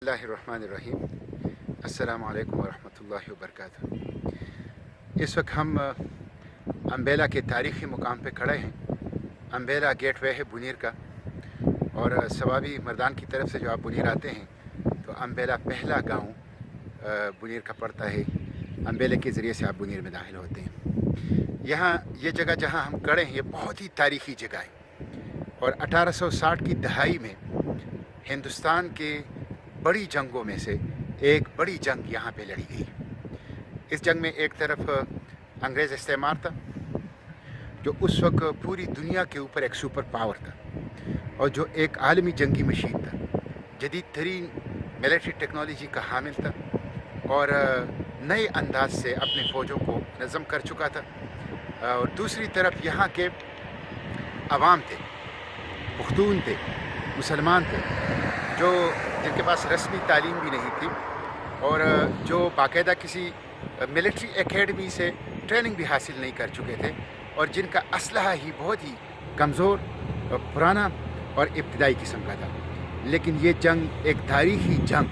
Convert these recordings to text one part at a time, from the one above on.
बिस्मिल्लाहिर्रहमानिर्रहीम। अस्सलामु अलैकुम वरहमतुल्लाहि वबरकातुहू। इस वक्त हम अम्बेला के तारीख़ी मुकाम पे खड़े हैं। अम्बेला गेटवे है बुनीर का, और सवाबी मर्दान की तरफ से जो आप बुनीर आते हैं तो अम्बेला पहला गांव बुनीर का पड़ता है। अम्बेले के ज़रिए से आप बुनीर में दाखिल होते हैं। यहाँ ये जगह जहाँ हम खड़े हैं ये बहुत ही तारीख़ी जगह है, और 1860 की दहाई में हिंदुस्तान के बड़ी जंगों में से एक बड़ी जंग यहाँ पे लड़ी गई। इस जंग में एक तरफ अंग्रेज़ इस्तेमार था, जो उस वक्त पूरी दुनिया के ऊपर एक सुपर पावर था, और जो एक आलमी जंगी मशीन था, जदीद तरीन मिलिट्री टेक्नोलॉजी का हामिल था, और नए अंदाज से अपने फ़ौजों को नज़म कर चुका था। और दूसरी तरफ यहाँ के अवाम थे, पुख्तून थे, मुसलमान थे, जो जिनके पास रस्मी तालीम भी नहीं थी, और जो बाकायदा किसी मिलिट्री एकेडमी से ट्रेनिंग भी हासिल नहीं कर चुके थे, और जिनका असलहा ही बहुत ही कमज़ोर, पुराना और इब्तदाई किस्म का था। लेकिन ये जंग एक तारीख़ी जंग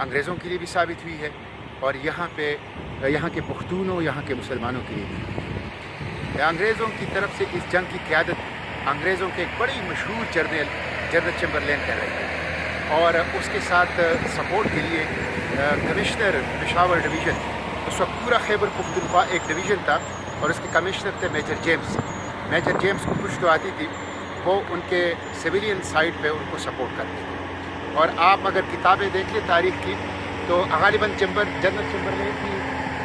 अंग्रेज़ों के लिए भी साबित हुई है, और यहाँ के पुख्तूनों, यहाँ के मुसलमानों के लिए भी। अंग्रेज़ों की तरफ से इस जंग की क़यादत अंग्रेज़ों के एक बड़ी मशहूर जनरल चैम्बरलेन कर रहे थे, और उसके साथ सपोर्ट के लिए कमिश्नर पेशावर डिवीज़न, उस वक्त पूरा खैबर पख्तूनख्वा एक डिवीज़न था, और उसके कमिश्नर थे मेजर जेम्स को कुछ तो आती थी, वो उनके सिविलियन साइड पे उनको सपोर्ट करते थे। और आप अगर किताबें देख लें तारीख़ की, तो गालिबन जनरल चैम्बरलेन की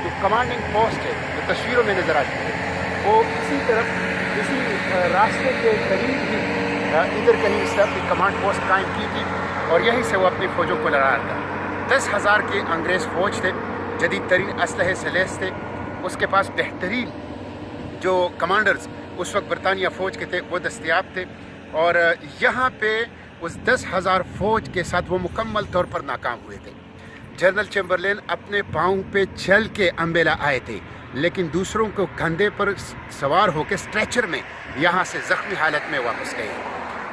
जो कमांडिंग पोस्ट है, जो तस्वीरों में नज़र आती है, वो इसी रास्ते के करीब ही इधर कहीं इसने अपनी कमांड पोस्ट कायम की थी, और यहीं से वो अपनी फ़ौजों को लड़ा रहा था। 10,000 के अंग्रेज़ फ़ौज थे, जदीद तरीन असलहे से लैस थे, उसके पास बेहतरीन जो कमांडर्स उस वक्त बरतानिया फ़ौज के थे वो दस्तयाब थे, और यहाँ पे उस 10,000 फ़ौज के साथ वो मुकम्मल तौर पर नाकाम हुए थे। जनरल चैम्बरलेन अपने पाँव पे चल के अम्बेला आए थे, लेकिन दूसरों को कंधे पर सवार होकर स्ट्रेचर में यहाँ से ज़ख्मी हालत में वापस गए,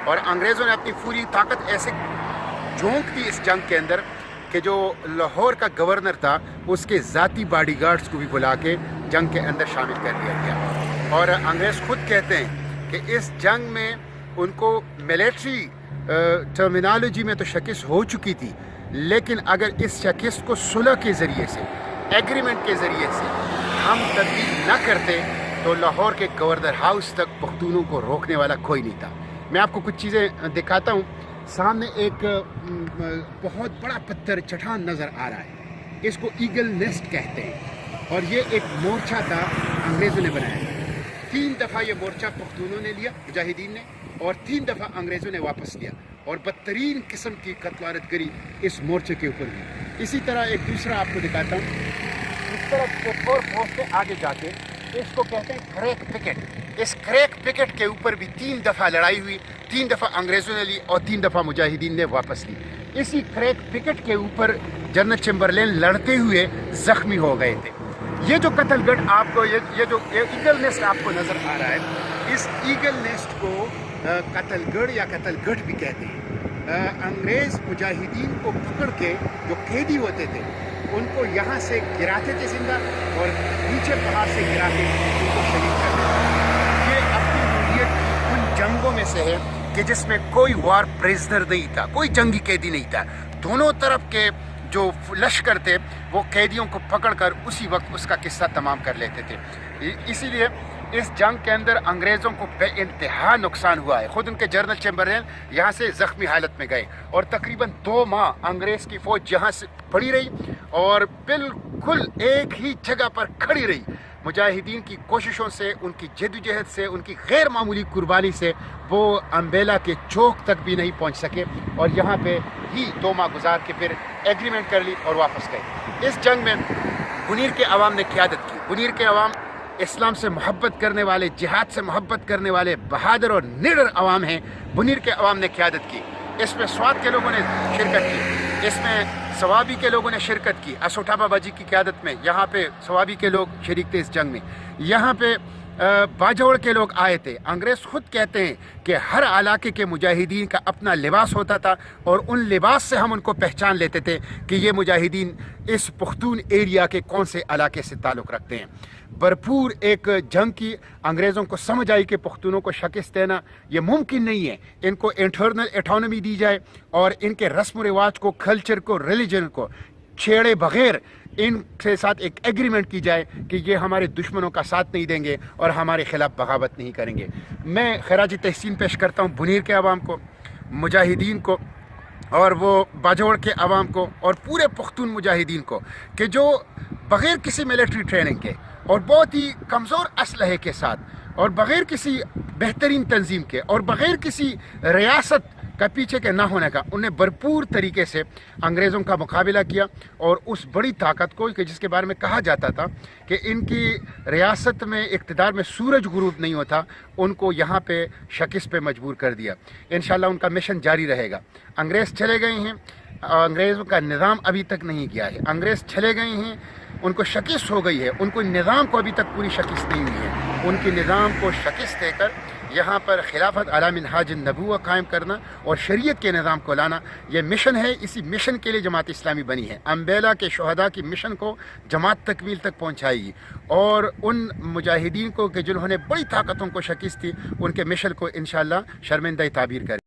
और अंग्रेज़ों ने अपनी पूरी ताकत ऐसे झोंक दी इस जंग के अंदर कि जो लाहौर का गवर्नर था उसके ज़ाती बॉडीगार्ड्स को भी बुला के जंग के अंदर शामिल कर लिया गया। और अंग्रेज़ खुद कहते हैं कि इस जंग में उनको मिलिट्री टर्मिनोलॉजी में तो शिकस्त हो चुकी थी, लेकिन अगर इस शिकस्त को सुलह के ज़रिए से, एग्रीमेंट के ज़रिए से हम तब्दील न करते तो लाहौर के गवर्नर हाउस तक पुख्तूनों को रोकने वाला कोई नहीं था। मैं आपको कुछ चीज़ें दिखाता हूँ। सामने एक बहुत बड़ा पत्थर चट्टान नज़र आ रहा है, इसको ईगल नेस्ट कहते हैं, और ये एक मोर्चा था अंग्रेज़ों ने बनाया। 3 दफ़ा ये मोर्चा पुख्तूनों ने लिया, मुजाहिदीन ने, और 3 दफ़ा अंग्रेज़ों ने वापस लिया, और बदतरीन किस्म की कत्ल करी इस मोर्चे के ऊपर भी। इसी तरह एक दूसरा आपको दिखाता हूँ, इस तरफ एक और पोस्ट है आगे जाके, इसको कहते हैं क्रैक पिकेट। इस क्रैक पिकेट के ऊपर भी 3 दफ़ा लड़ाई हुई, 3 दफ़ा अंग्रेज़ों ने ली और 3 दफ़ा मुजाहिदीन ने वापस ली। इसी क्रैक पिकेट के ऊपर जनरल चैम्बरलेन लड़ते हुए ज़ख्मी हो गए थे। ये जो कत्लगढ़ आपको ये जो ईगल नेस्ट आपको नज़र आ रहा है, इस ईगल नेस्ट को कत्लगढ़ या कत्लगढ़ भी कहते हैं। अंग्रेज़ मुजाहिदीन को पकड़ के जो कैदी होते थे उनको यहाँ से गिराते थे जिंदा, और नीचे पहाड़ से गिरा के उनको शहीद कर देते। ये अपनी हुर्रियत की उन जंगों में से है कि जिसमें कोई वार प्रिजनर नहीं था, कोई जंगी कैदी नहीं था। दोनों तरफ के जो लश्कर थे वो कैदियों को पकड़कर उसी वक्त उसका किस्सा तमाम कर लेते थे। इसीलिए इस जंग के अंदर अंग्रेज़ों को बेइंतहा नुकसान हुआ है। ख़ुद उनके जनरल चैम्बरलेन यहाँ से ज़ख्मी हालत में गए, और तकरीबन 2 माह अंग्रेज़ की फ़ौज यहाँ से पड़ी रही, और बिल्कुल एक ही जगह पर खड़ी रही। मुजाहिदीन की कोशिशों से, उनकी जद्दोजहद से, उनकी गैर मामूली कुर्बानी से वो अम्बेला के चौक तक भी नहीं पहुँच सके, और यहाँ पे ही 2 माह गुजार के फिर एग्रीमेंट कर ली और वापस गए। इस जंग में बुनीर के अवाम ने क़यादत की। बुनीर के अवाम इस्लाम से मोहब्बत करने वाले, जिहाद से मोहब्बत करने वाले बहादुर और निडर अवाम हैं। बुनीर के अवाम ने क़यादत की। इसमें स्वात के लोगों ने शिरकत की, इसमें सवाबी के लोगों ने शिरकत की। असोठा बाबा जी की क़यादत में यहाँ पे सवाबी के लोग शरीक थे इस जंग में। यहाँ पे बाजोड़ के लोग आए थे। अंग्रेज़ ख़ुद कहते हैं कि हर इलाके के मुजाहिदीन का अपना लिबास होता था और उन लिबास से हम उनको पहचान लेते थे कि ये मुजाहिदीन इस पुख्तून एरिया के कौन से इलाके से ताल्लुक़ रखते हैं। भरपूर एक जंग की अंग्रेज़ों को समझ आई कि पुख्तूनों को शिकस्त देना ये मुमकिन नहीं है। इनको इंटरनल एटोनमी दी जाए और इनके रस्म व रिवाज को, कल्चर को, रिलीजन को छेड़े बग़ैर इनके साथ एक एग्रीमेंट की जाए कि ये हमारे दुश्मनों का साथ नहीं देंगे और हमारे ख़िलाफ़ बगावत नहीं करेंगे। मैं खराज तहसीन पेश करता हूँ बुनीर के अवाम को, मुजाहिदीन को और वो बाजोड़ के अवाम को और पूरे पुख्तून मुजाहिदीन को कि जो बग़ैर किसी मिलिट्री ट्रेनिंग के और बहुत ही कमज़ोर असलहे के साथ और बग़ैर किसी बेहतरीन तंजीम के और बग़ैर किसी रियासत का पीछे के ना होने का उन्हें भरपूर तरीके से अंग्रेज़ों का मुकाबला किया और उस बड़ी ताकत को कि जिसके बारे में कहा जाता था कि इनकी रियासत में इक़्तिदार में सूरज गुरूब नहीं होता, उनको यहाँ पे शिकस्त पे मजबूर कर दिया। इंशाअल्लाह उनका मिशन जारी रहेगा। अंग्रेज़ चले गए हैं, अंग्रेज़ों का निज़ाम अभी तक नहीं गया है। अंग्रेज़ चले गए हैं, उनको शिकस्त हो गई है, उनको निज़ाम को अभी तक पूरी शिकस्त नहीं हुई है। उनके निज़ाम को शिकस्त देकर यहाँ पर खिलाफत अला मिनहाज नबूवा कायम करना और शरीयत के निज़ाम को लाना, ये मिशन है। इसी मिशन के लिए जमात इस्लामी बनी है। अम्बेला के शहदा की मिशन को जमात तकमील तक पहुँचाएगी और उन मुजाहिदीन को कि जिन्होंने बड़ी ताकतों को शिकस्त दी, उनके मिशन को इंशाअल्लाह शर्मिंदा ताबीर करें।